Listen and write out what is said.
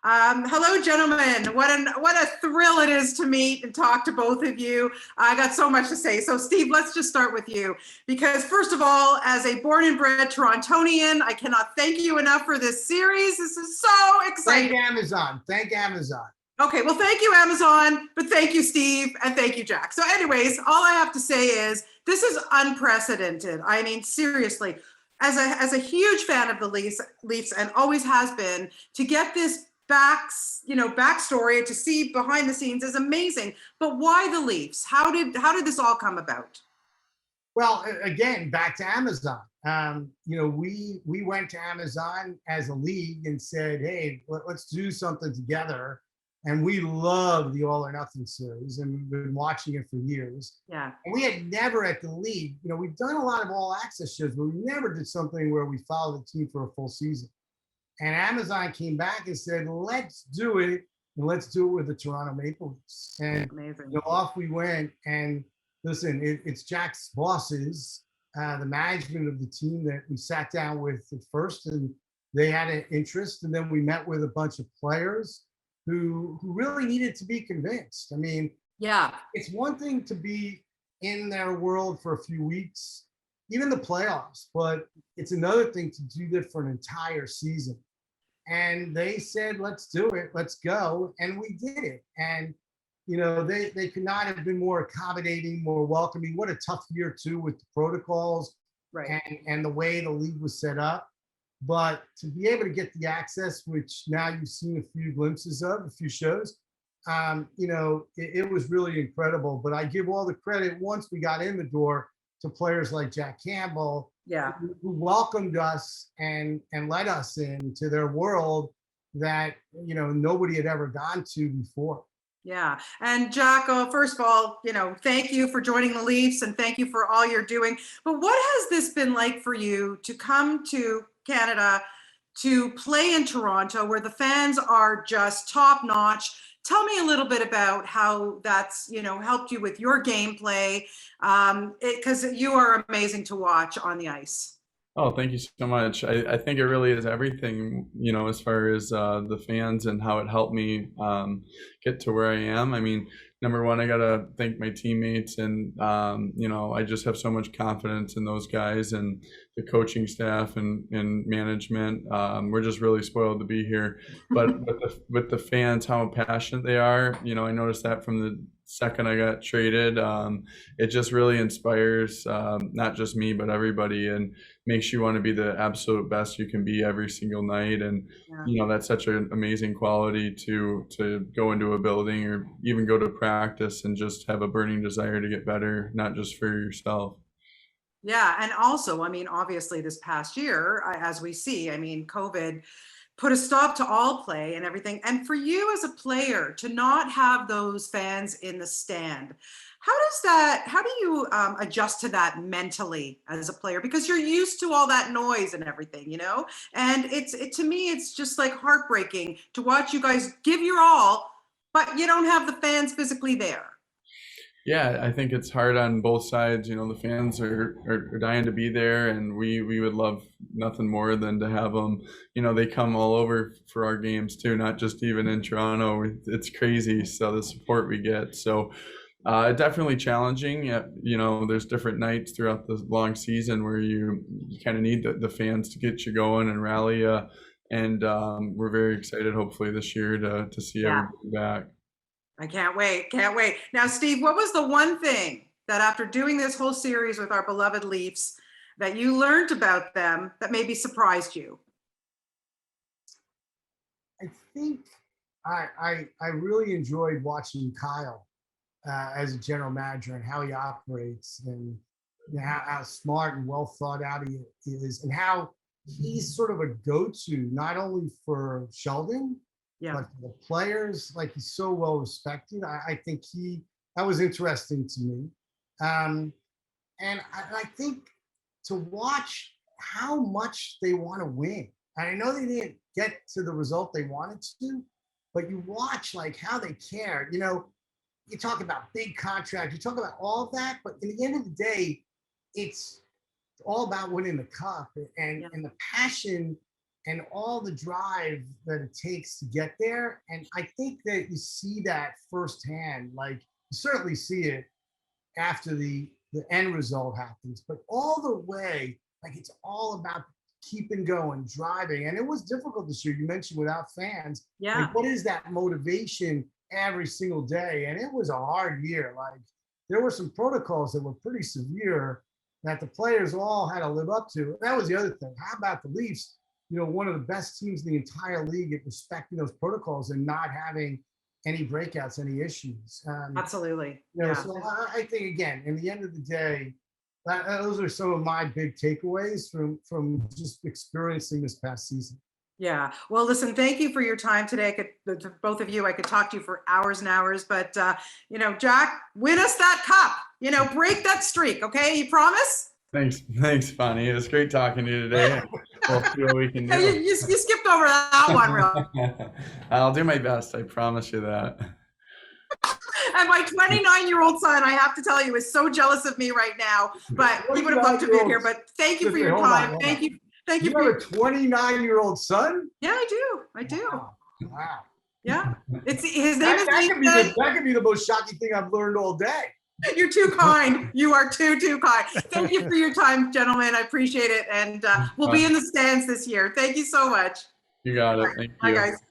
Hello, gentlemen. What a thrill it is to meet and talk to both of you. I got so much to say. So, Steve, let's just start with you. Because first of all, as a born and bred Torontonian, I cannot thank you enough for this series. This is so exciting. Thank Amazon. Thank Amazon. Okay, well, thank you, Amazon, but thank you, Steve, and thank you, Jack. So anyways, all I have to say is this is unprecedented. I mean, seriously, as a huge fan of the Leafs and always has been, to get this backstory, to see behind the scenes is amazing. But why the Leafs? How did this all come about? Well, again, back to Amazon. We went to Amazon as a league and said, hey, let's do something together. And we love the All or Nothing series, and we've been watching it for years. Yeah. And we had never at the league, we've done a lot of all access shows, but we never did something where we followed the team for a full season. And Amazon came back and said, let's do it, and let's do it with the Toronto Maple Leafs. And amazing. Off we went. And listen, it's Jack's bosses, the management of the team that we sat down with at first, and they had an interest. And then we met with a bunch of players who really needed to be convinced. I mean, yeah, it's one thing to be in their world for a few weeks, even the playoffs, but it's another thing to do that for an entire season. And they said, let's do it, let's go. And we did it. And, they could not have been more accommodating, more welcoming. What a tough year too, with the protocols, right, and the way the league was set up. But to be able to get the access, which now you've seen a few glimpses of, a few shows, it was really incredible. But I give all the credit once we got in the door to players like Jack Campbell, yeah, who welcomed us and let us into their world that, nobody had ever gone to before. Yeah. And Jack, first of all, thank you for joining the Leafs and thank you for all you're doing. But what has this been like for you to come to Canada to play in Toronto, where the fans are just top notch? Tell me a little bit about how that's, helped you with your gameplay, because you are amazing to watch on the ice. Oh, thank you so much. I think it really is everything, as far as the fans and how it helped me get to where I am. I mean, number one, I got to thank my teammates, and, I just have so much confidence in those guys and the coaching staff and management. We're just really spoiled to be here. But with the fans, how passionate they are, I noticed that from the second I got traded. It just really inspires not just me, but everybody, and makes you want to be the absolute best you can be every single night. And that's such an amazing quality to go into a building or even go to practice and just have a burning desire to get better, not just for yourself. Yeah. And also, I mean, obviously this past year, as we see, I mean, COVID put a stop to all play and everything. And for you as a player to not have those fans in the stand, how do you adjust to that mentally as a player? Because you're used to all that noise and everything, and to me, it's just like heartbreaking to watch you guys give your all, but you don't have the fans physically there. Yeah, I think it's hard on both sides. The fans are dying to be there, and we would love nothing more than to have them. They come all over for our games too, not just even in Toronto. It's crazy, so the support we get. So definitely challenging. Yeah, there's different nights throughout the long season where you kind of need the fans to get you going and rally you. And we're very excited, hopefully this year, to see everybody back. I can't wait. Now, Steve, what was the one thing that after doing this whole series with our beloved Leafs that you learned about them that maybe surprised you? I think I really enjoyed watching Kyle as a general manager and how he operates, and how smart and well thought out he is, and how he's sort of a go-to not only for Sheldon, but for the players. Like, he's so well respected. I think that was interesting to me. And I think to watch how much they want to win. And I know they didn't get to the result they wanted to, but you watch like how they care. You talk about big contracts, you talk about all of that, but in the end of the day, it's all about winning the cup, and the passion and all the drive that it takes to get there. And I think that you see that firsthand. Like, you certainly see it after the end result happens, but all the way, like, it's all about keeping going, driving. And it was difficult this year. You mentioned without fans. Yeah. Like, what is that motivation every single day? And it was a hard year. Like, there were some protocols that were pretty severe that the players all had to live up to. That was the other thing. How about the Leafs? You know, one of the best teams in the entire league at respecting those protocols and not having any breakouts, any issues. Absolutely. You know, Yeah. so I think, again, in the end of the day, those are some of my big takeaways from just experiencing this past season. Yeah. Well, listen, thank you for your time today. To both of you, I could talk to you for hours and hours, but, you know, Jack, win us that cup, you know, break that streak. Okay. You promise? Thanks, Bonnie. It was great talking to you today. We'll see what we can do. You skipped over that one, real. I'll do my best. I promise you that. And my 29-year-old son, I have to tell you, is so jealous of me right now, but he would have loved to be here. But thank you for your time. Thank you. Thank you. You have a 29-year-old son? Yeah, I do. Wow. Yeah. It's his name is that could be the most shocking thing I've learned all day. You're too kind. You are too kind. Thank you for your time, gentlemen. I appreciate it. And we'll be in the stands this year. Thank you so much. You got it. Thank you. Bye, guys.